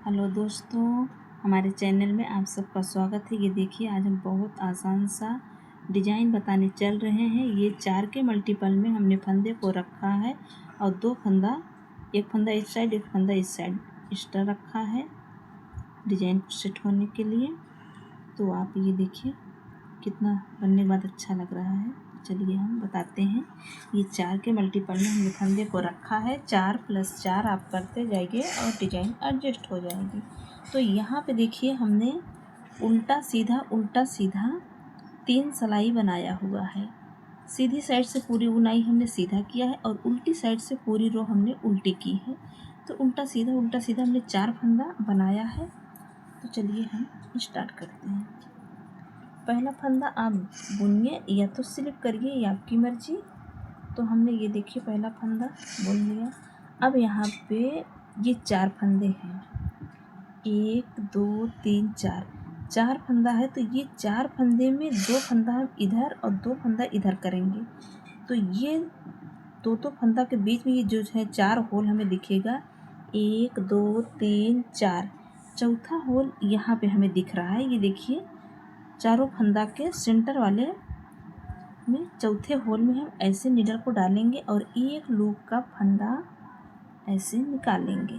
Hello दोस्तों, हमारे channel में आप सबका स्वागत है। ये देखिए, आज हम बहुत आसान सा डिज़ाइन बताने चल रहे हैं। ये 4 के मल्टीपल में हमने फंदे को रखा है और 2 फंदा, एक फंदा इस साइड, एक फंदा इस साइड एक्स्ट्रा रखा है डिज़ाइन को सेट होने के लिए। तो आप ये देखिए कितना बनने के बाद अच्छा लग रहा है। चलिए हम बताते हैं। ये 4 के मल्टीपल में हमने फंदे को रखा है। 4 + 4 आप करते जाइए और डिज़ाइन एडजस्ट हो जाएगी। तो यहाँ पे देखिए, हमने उल्टा सीधा 3 सिलाई बनाया हुआ है। सीधी साइड से पूरी बुनाई हमने सीधा किया है और उल्टी साइड से पूरी रो हमने उल्टी की है। तो उल्टा सीधा हमने 4 फंदा बनाया है। तो चलिए हम स्टार्ट करते हैं। पहला फंदा आप बुनिए या तो स्लिप करिए, ये आपकी मर्जी। तो हमने ये देखिए पहला फंदा बुन लिया। अब यहाँ पे ये 4 फंदे हैं, 1 2 3 4, 4 फंदा है। तो ये 4 फंदे में 2 फंदा हम इधर और 2 फंदा इधर करेंगे। तो ये दो फंदा के बीच में ये जो है 4 होल हमें दिखेगा, 1 2 3 4। चौथा होल यहाँ पे हमें दिख रहा है। ये देखिए, चारों फंदा के सेंटर वाले में चौथे होल में हम ऐसे नीडल को डालेंगे और एक लूप का फंदा ऐसे निकालेंगे।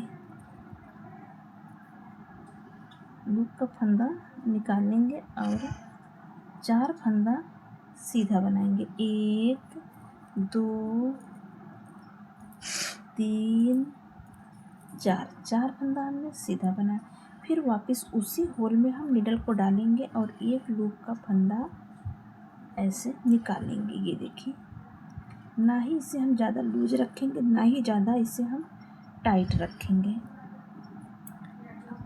लूप का फंदा निकालेंगे और 4 फंदा सीधा बनाएंगे। 1 2 3 4, 4 फंदा हमने सीधा बनाया। फिर वापस उसी होल में हम नीडल को डालेंगे और एक लूप का फंदा ऐसे निकालेंगे। ये देखिए, ना ही इसे हम ज़्यादा लूज रखेंगे, ना ही ज़्यादा इसे हम टाइट रखेंगे।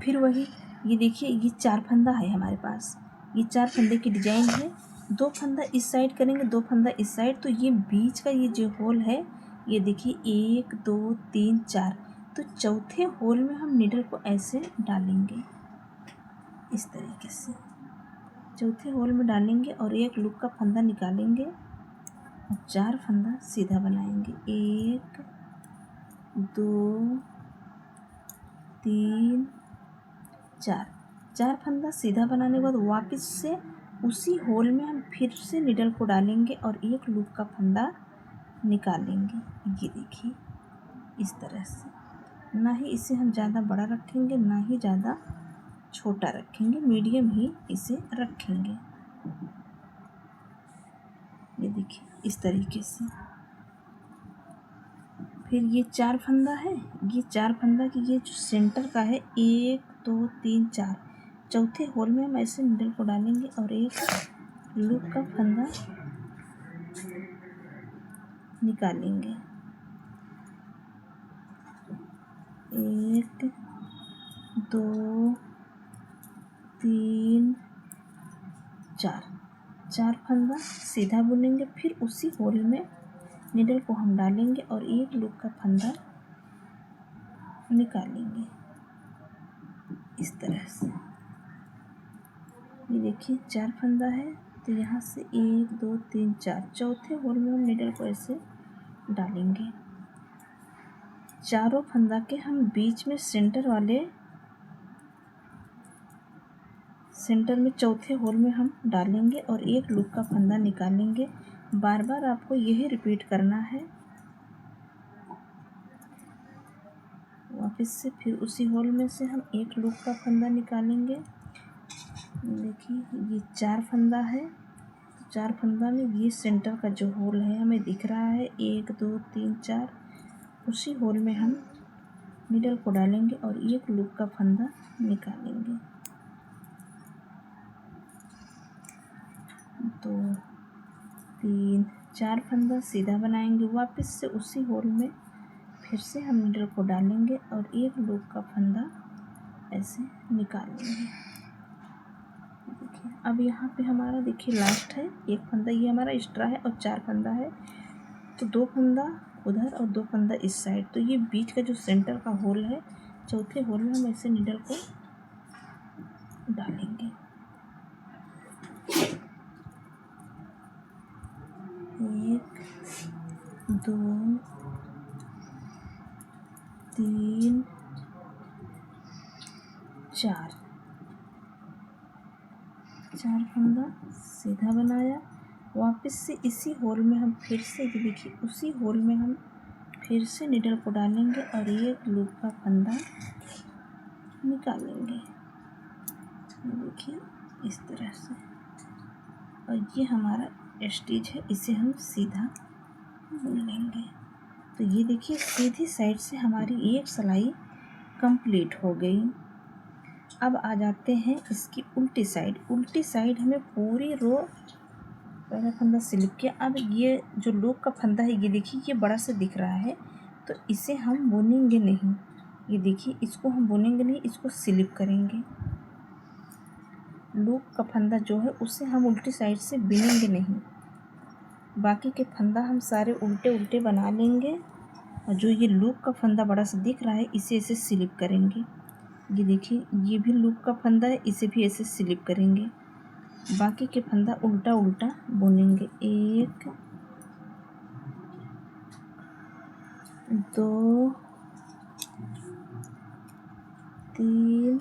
फिर वही, ये देखिए, ये 4 फंदा है हमारे पास। ये 4 फंदे की डिजाइन है। 2 फंदा इस साइड करेंगे, 2 फंदा इस साइड। तो ये बीच का ये जो होल है, ये देखिए 1 2 3 4। तो चौथे होल में हम नीडल को ऐसे डालेंगे, इस तरीके से चौथे होल में डालेंगे और एक लूप का फंदा निकालेंगे और 4 फंदा सीधा बनाएंगे। 1 2 3 4, 4 फंदा सीधा बनाने के बाद वापस से उसी होल में हम फिर से नीडल को डालेंगे और एक लूप का फंदा निकालेंगे। ये देखिए, इस तरह से। ना ही इसे हम ज़्यादा बड़ा रखेंगे, ना ही ज़्यादा छोटा रखेंगे, मीडियम ही इसे रखेंगे। ये देखिए, इस तरीके से। फिर ये 4 फंदा है। ये 4 फंदा की ये जो सेंटर का है, 1 2 3 4, चौथे होल में हम ऐसे नीडल को डालेंगे और एक लूप का फंदा निकालेंगे। 1 2 3 4, 4 फंदा सीधा बुनेंगे। फिर उसी होल में नीडल को हम डालेंगे और एक लूप का फंदा निकालेंगे, इस तरह से। ये देखिए, 4 फंदा है। तो यहाँ से 1 2 3 4, चौथे होल में हम नीडल को ऐसे डालेंगे। चारों फंदा के हम बीच में सेंटर में चौथे होल में हम डालेंगे और एक लूप का फंदा निकालेंगे। बार बार आपको यही रिपीट करना है। वापस से फिर उसी होल में से हम एक लूप का फंदा निकालेंगे। देखिए, ये 4 फंदा है। 4 फंदा में ये सेंटर का जो होल है हमें दिख रहा है, 1 2 3 4। उसी होल में हम नीडल को डालेंगे और एक लूप का फंदा निकालेंगे। 2 3 4 फंदा सीधा बनाएंगे। वापस से उसी होल में फिर से हम नीडल को डालेंगे और एक लूप का फंदा ऐसे निकाल लेंगे। देखिए, अब यहाँ पे हमारा देखिए लास्ट है। एक फंदा ये हमारा एक्स्ट्रा है और 4 फंदा है। तो 2 फंदा उधर और 2 फंदा इस साइड। तो ये बीच का जो सेंटर का होल है, चौथे होल में हम ऐसे नीडल को डालेंगे। 1 2 3 चार फंदा सीधा बनाया। वापस से इसी होल में हम फिर से, ये देखिए उसी होल में हम फिर से निडल को डालेंगे और एक लूप का फंदा निकालेंगे। ये देखिए इस तरह से, और ये हमारा स्टिच है, इसे हम सीधा बुन लेंगे। तो ये देखिए सीधी साइड से हमारी एक सिलाई कंप्लीट हो गई। अब आ जाते हैं इसकी उल्टी साइड। उल्टी साइड हमें पूरी रो पहला फंदा स्लिप किया। अब ये जो लूप का फंदा है, ये देखिए ये बड़ा सा दिख रहा है, तो इसे हम बुनेंगे नहीं। ये देखिए इसको हम बुनेंगे नहीं, इसको स्लिप करेंगे। लूप का फंदा जो है उसे हम उल्टी साइड से बुनेंगे नहीं। बाकी के फंदा हम सारे उल्टे उल्टे बना लेंगे, और जो ये लूप का फंदा बड़ा सा दिख रहा है इसे ऐसे स्लिप करेंगे। ये देखिए ये भी लूप का फंदा है, इसे भी ऐसे स्लिप करेंगे। बाकी के फंदा उल्टा उल्टा बुनेंगे। 1 2 3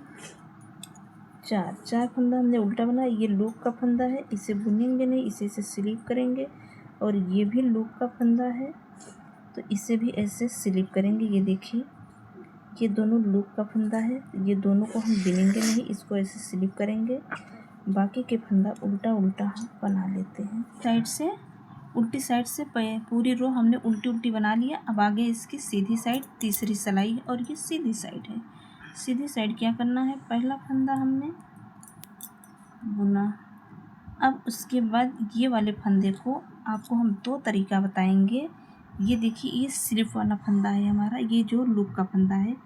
4 फंदा हमने उल्टा बनाया। ये लूप का फंदा है, इसे बुनेंगे नहीं, इसे ऐसे स्लिप करेंगे। और ये भी लूप का फंदा है, तो इसे भी ऐसे स्लिप करेंगे। ये देखिए ये दोनों लूप का फंदा है, ये दोनों को हम बुनेंगे नहीं, इसको ऐसे स्लिप करेंगे। बाकी के फंदा उल्टा उल्टा हम बना लेते हैं। उल्टी साइड से पूरी रो हमने उल्टी उल्टी बना लिया। अब आगे इसकी सीधी साइड तीसरी सिलाई है, और ये सीधी साइड है। सीधी साइड क्या करना है, पहला फंदा हमने बुना। अब उसके बाद ये वाले फंदे को आपको हम 2 तरीका बताएंगे। ये देखिए ये स्लिप वाला फंदा है हमारा, ये जो लूप का फंदा है,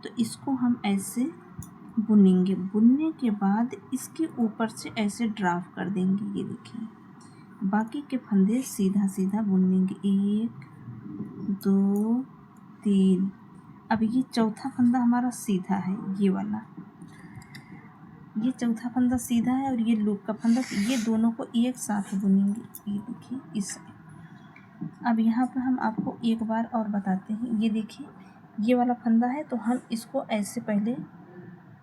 तो इसको हम ऐसे बुनेंगे। बुनने के बाद इसके ऊपर से ऐसे ड्राफ कर देंगे। ये देखिए बाकी के फंदे सीधा सीधा बुनेंगे। 1 2 3। अब ये चौथा फंदा हमारा सीधा है, ये वाला, ये चौथा फंदा सीधा है, और ये लूप का फंदा, ये दोनों को एक साथ बुनेंगे। ये देखिए इस। अब यहाँ पर हम आपको एक बार और बताते हैं। ये देखिए ये वाला फंदा है, तो हम इसको ऐसे पहले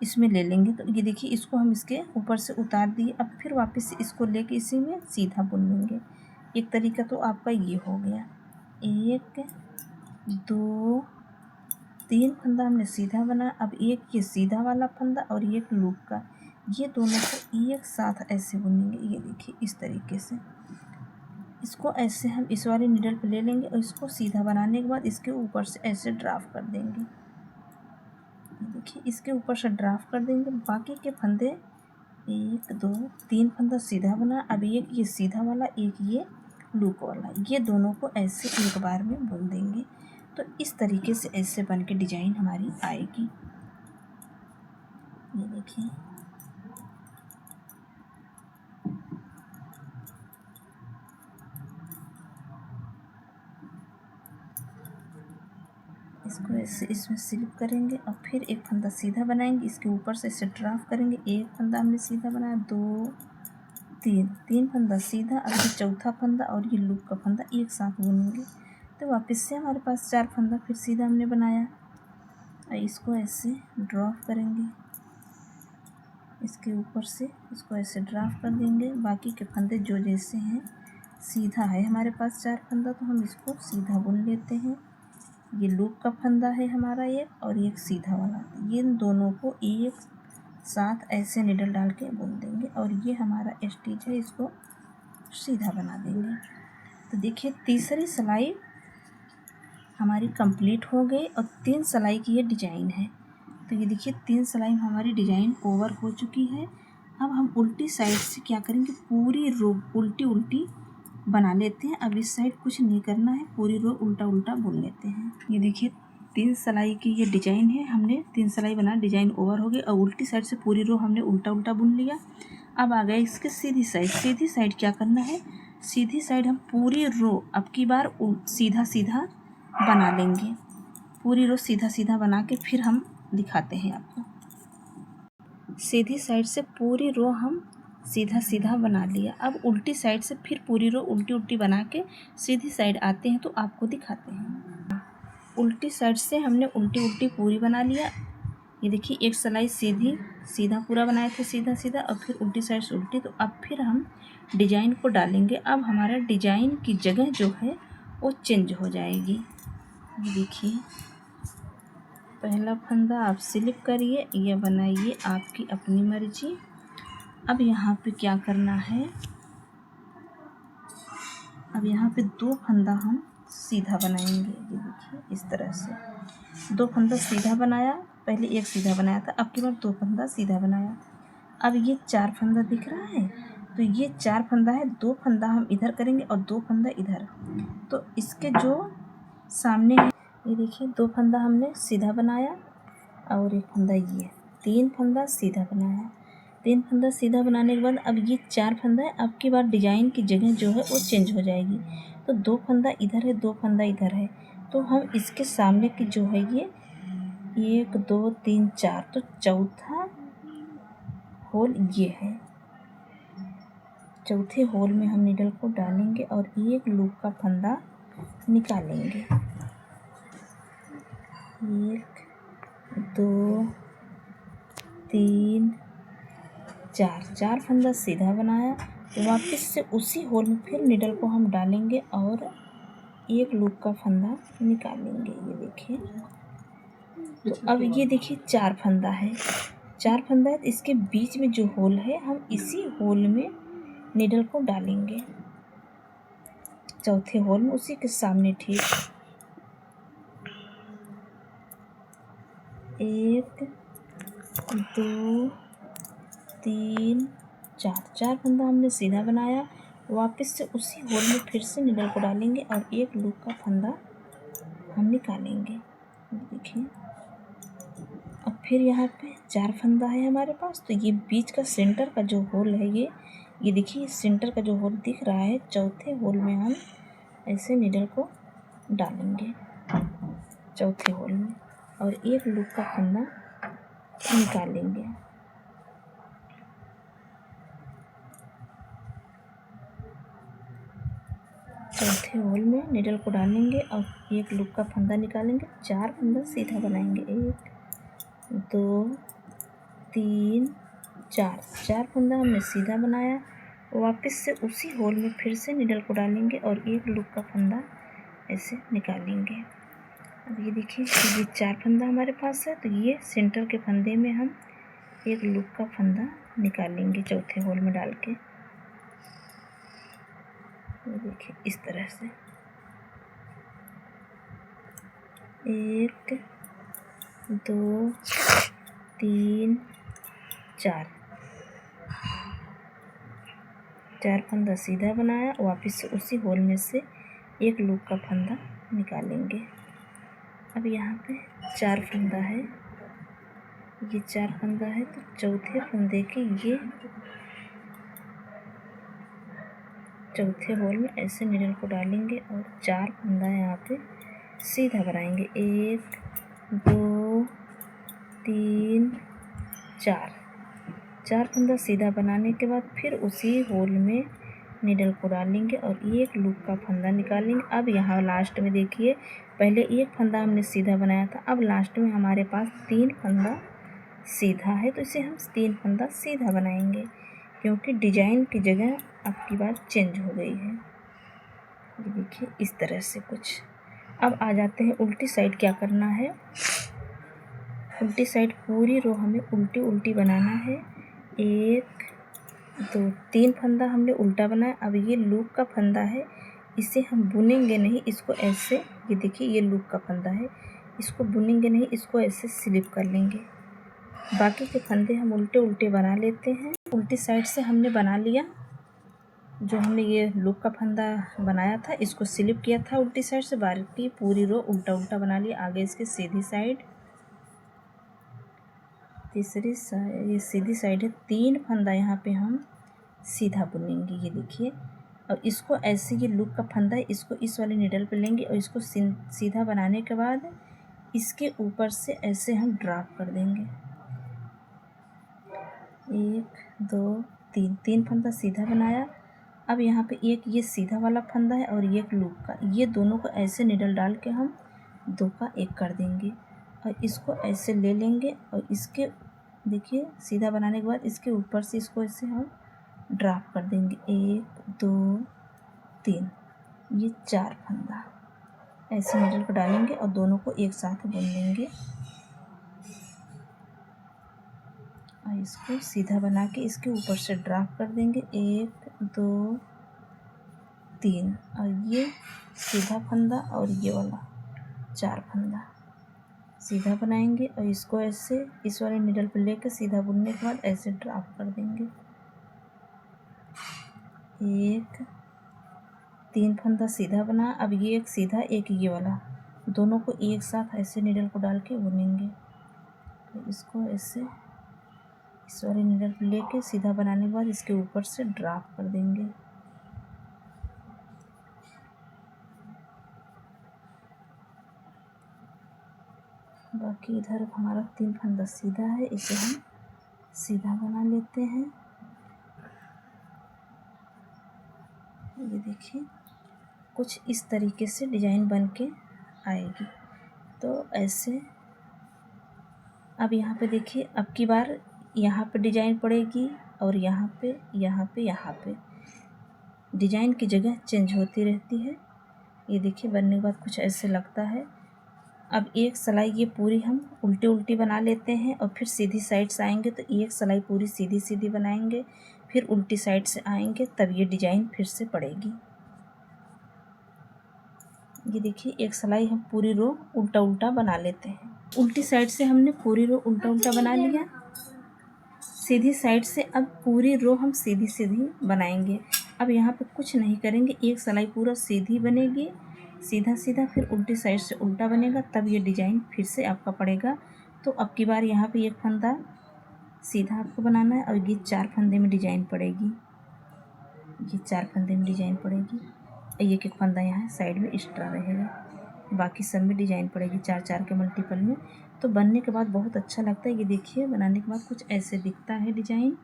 इसमें ले लेंगे। तो ये देखिए इसको हम इसके ऊपर से उतार दिए। अब फिर वापस से इसको लेके इसी में सीधा बुन लेंगे। एक तरीका तो आपका ये हो गया। 1 2 3 फंदा हमने सीधा बना। अब एक ये सीधा वाला फंदा और एक लूप का, ये दोनों को एक साथ ऐसे बुनेंगे। ये देखिए इस तरीके से, इसको ऐसे हम इस वाले नीडल पे ले लेंगे, और इसको सीधा बनाने के बाद इसके ऊपर से ऐसे ड्राफ्ट कर देंगे। देखिए इसके ऊपर से ड्राफ्ट कर देंगे। बाकी के फंदे 1 2 3 फंदा सीधा बना। अब एक ये सीधा वाला, एक ये लूप वाला, ये दोनों को ऐसे एक बार में बुन देंगे। तो इस तरीके से ऐसे बन के डिजाइन हमारी आएगी। ये देखिए इसको ऐसे इसमें स्लिप करेंगे, और फिर एक फंदा सीधा बनाएंगे, इसके ऊपर से ऐसे ड्राफ्ट करेंगे। एक फंदा हमने सीधा बनाया, 2 3 फंदा सीधा। अब ये चौथा फंदा और ये लूप का फंदा एक साथ बुनेंगे। तो वापस से हमारे पास 4 फंदा फिर सीधा हमने बनाया, और इसको ऐसे ड्राफ्ट करेंगे, इसके ऊपर से इसको ऐसे ड्राफ्ट कर देंगे। बाकी के फंदे जो जैसे हैं, सीधा है हमारे पास 4 फंदा, तो हम इसको सीधा बुन लेते हैं। ये लूप का फंदा है हमारा एक, और एक सीधा वाला, ये दोनों को एक साथ ऐसे निडल डाल के बुन देंगे, और ये हमारा स्टिच है, इसको सीधा बना देंगे। तो देखिए तीसरी सिलाई हमारी कंप्लीट हो गई, और 3 सिलाई की ये डिजाइन है। तो ये देखिए 3 सिलाई में हमारी डिजाइन ओवर हो चुकी है। अब हम उल्टी साइड से क्या करेंगे, पूरी रो उल्टी उल्टी बना लेते हैं। अब इस साइड कुछ नहीं करना है, पूरी रो उल्टा उल्टा बुन लेते हैं। ये देखिए 3 सिलाई की ये डिजाइन है, हमने 3 सिलाई बना, डिजाइन ओवर हो गई, और उल्टी साइड से पूरी रो हमने उल्टा उल्टा बुन लिया। अब आ गए इसके सीधी साइड। सीधी साइड क्या करना है, सीधी साइड हम पूरी रो अब की बार सीधा सीधा बना लेंगे। पूरी रो सीधा सीधा बना के फिर हम दिखाते हैं आपको। सीधी साइड से पूरी रो हम सीधा सीधा बना लिया। अब उल्टी साइड से फिर पूरी रो उल्टी उल्टी बना के सीधी साइड आते हैं, तो आपको दिखाते हैं। उल्टी साइड से हमने उल्टी उल्टी पूरी बना लिया। ये देखिए एक सिलाई सीधा पूरा बनाए थे, सीधा सीधा, और फिर उल्टी साइड से उल्टी। तो अब फिर हम डिजाइन को डालेंगे। अब हमारा डिजाइन की जगह जो है वो चेंज हो जाएगी। ये देखिए पहला फंदा आप स्लिप करिए या बनाइए, आपकी अपनी मर्जी। अब यहाँ पे क्या करना है, अब यहाँ पे 2 फंदा हम सीधा बनाएंगे। ये देखिए इस तरह से 2 फंदा सीधा बनाया, पहले एक सीधा बनाया था, अब की बार 2 फंदा सीधा बनाया। अब ये 4 फंदा दिख रहा है, तो ये 4 फंदा है, 2 फंदा हम इधर करेंगे और 2 फंदा इधर। तो इसके जो सामने है, ये देखिए 2 फंदा हमने सीधा बनाया और एक फंदा ये, 3 फंदा सीधा बनाया। 3 फंदा सीधा बनाने के बाद अब ये 4 फंदा है। अब की बार डिजाइन की जगह जो है वो चेंज हो जाएगी। तो 2 फंदा इधर है, 2 फंदा इधर है, तो हम इसके सामने की जो है ये 1 2 3 4, तो चौथा होल ये है। चौथे होल में हम नीडल को डालेंगे और एक लूप का फंदा निकालेंगे। 1 2 3 4 फंदा सीधा बनाया, वापस से उसी होल में फिर नीडल को हम डालेंगे और एक लूप का फंदा निकालेंगे। ये देखिए, तो अब ये देखिए 4 फंदा है, 4 फंदा है, तो इसके बीच में जो होल है हम इसी होल में नीडल को डालेंगे, चौथे होल में उसी के सामने। ठीक, 1 2 3 4 फंदा हमने सीधा बनाया, वापस से उसी होल में फिर से नीडल को डालेंगे और एक लूप का फंदा हम निकालेंगे। देखिए, अब फिर यहाँ पे 4 फंदा है हमारे पास, तो ये बीच का सेंटर का जो होल है, ये देखिए सेंटर का जो होल दिख रहा है, चौथे होल में हम ऐसे नीडल को डालेंगे, चौथे होल में, और एक लूप का फंदा निकालेंगे। चौथे होल में नीडल को डालेंगे और एक लूप का फंदा निकालेंगे, 4 फंदा सीधा बनाएंगे, 1 2 3 4 फंदा हमने सीधा बनाया, वापस से उसी होल में फिर से नीडल को डालेंगे और एक लूप का फंदा ऐसे निकालेंगे। अब ये देखिए ये 4 फंदा हमारे पास है, तो ये सेंटर के फंदे में हम एक लूप का फंदा निकालेंगे चौथे होल में डाल के। ये देखिए इस तरह से 1 2 3 4 फंदा सीधा बनाया, वापस से उसी होल में से एक लूप का फंदा निकालेंगे। अब यहाँ पे 4 फंदा है, ये 4 फंदा है, तो चौथे फंदे के ये चौथे होल में ऐसे नीडल को डालेंगे और 4 फंदा यहाँ पे सीधा बनाएंगे, 1 2 3 4 फंदा सीधा बनाने के बाद फिर उसी होल में नीडल को डालेंगे और एक लूप का फंदा निकालेंगे। अब यहाँ लास्ट में देखिए, पहले एक फंदा हमने सीधा बनाया था, अब लास्ट में हमारे पास 3 फंदा सीधा है, तो इसे हम 3 फंदा सीधा बनाएंगे, क्योंकि डिजाइन की जगह अब की बार चेंज हो गई है। ये देखिए इस तरह से कुछ। अब आ जाते हैं उल्टी साइड क्या करना है। उल्टी साइड पूरी रो हमें उल्टी उल्टी बनाना है। 1 2 3 फंदा हमने उल्टा बनाया। अब ये लूप का फंदा है, इसे हम बुनेंगे नहीं, इसको ऐसे, ये देखिए ये लूप का फंदा है, इसको बुनेंगे नहीं, इसको ऐसे स्लिप कर लेंगे। बाकी के फंदे हम उल्टे उल्टे बना लेते हैं। उल्टी साइड से हमने बना लिया, जो हमने ये लूप का फंदा बनाया था इसको स्लिप किया था उल्टी साइड से, बाकी पूरी रो उल्टा उल्टा बना लिया। आगे इसके सीधी साइड, तीसरी साइड, ये सीधी साइड है, 3 फंदा यहाँ पे हम सीधा बुनेंगे। ये देखिए, और इसको ऐसे, ये लूप का फंदा है, इसको इस वाले नीडल पे लेंगे और इसको सीधा बनाने के बाद इसके ऊपर से ऐसे हम ड्रॉप कर देंगे। 1 2 3 फंदा सीधा बनाया। अब यहाँ पे एक ये सीधा वाला फंदा है और एक लूप का, ये दोनों को ऐसे नीडल डाल के हम 2 का 1 कर देंगे। और इसको ऐसे ले लेंगे और इसके देखिए सीधा बनाने के बाद इसके ऊपर से इसको ऐसे हम ड्रॉप कर देंगे। 1 2 3, ये 4 फंदा ऐसे नीडल को डालेंगे और दोनों को एक साथ बुन देंगे और इसको सीधा बना के इसके ऊपर से ड्रॉप कर देंगे। 1 2 3 और ये सीधा फंदा और ये वाला 4 फंदा सीधा बनाएंगे और इसको ऐसे इस वाले नीडल पर लेकर सीधा बुनने के बाद ऐसे ड्रॉप कर देंगे। 1 3 फंदा सीधा बना। अब ये एक सीधा एक ये वाला, दोनों को एक साथ ऐसे नीडल को डाल के बुनेंगे। तो इसको ऐसे इस वाले नीडल पर लेके सीधा बनाने के बाद इसके ऊपर से ड्रॉप कर देंगे। बाकी इधर हमारा 3 फंदा सीधा है, इसे हम सीधा बना लेते हैं। ये देखिए कुछ इस तरीके से डिजाइन बन के आएगी। तो ऐसे अब यहाँ पे देखिए, अब की बार यहाँ पे डिजाइन पड़ेगी और यहाँ पे डिजाइन की जगह चेंज होती रहती है। ये देखिए बनने के बाद कुछ ऐसे लगता है। अब एक सिलाई ये पूरी हम उल्टी बना लेते हैं और फिर सीधी साइड से आएंगे तो एक सिलाई पूरी सीधी बनाएंगे, फिर उल्टी साइड से आएंगे, तब ये डिजाइन फिर से पड़ेगी। ये देखिए एक सिलाई हम पूरी रो उल्टा बना लेते हैं। उल्टी साइड से हमने पूरी रो उल्टा बना लिया, सीधी साइड से अब पूरी रो हम सीधी बनाएंगे। अब यहाँ पे कुछ नहीं करेंगे, एक सिलाई पूरा सीधी बनेगी, सीधा फिर उल्टी साइड से उल्टा बनेगा, तब ये डिजाइन फिर से आपका पड़ेगा। तो अब की बार यहाँ पे एक फंदा सीधा आपको बनाना है और ये 4 फंदे में डिजाइन पड़ेगी। ये 4 फंदे में डिजाइन पड़ेगी, एक फंदा यहाँ साइड में एक्स्ट्रा रहेगा, बाकी सब में डिजाइन पड़ेगी 4 के मल्टीपल में। तो बनने के बाद बहुत अच्छा लगता है। ये देखिए बनाने के बाद कुछ ऐसे दिखता है डिजाइन।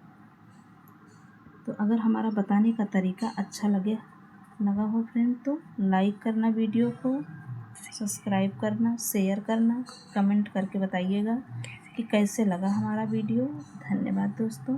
तो अगर हमारा बताने का तरीका अच्छा लगा हो फ्रेंड, तो लाइक करना, वीडियो को सब्सक्राइब करना, शेयर करना, कमेंट करके बताइएगा कि कैसे लगा हमारा वीडियो। धन्यवाद दोस्तों।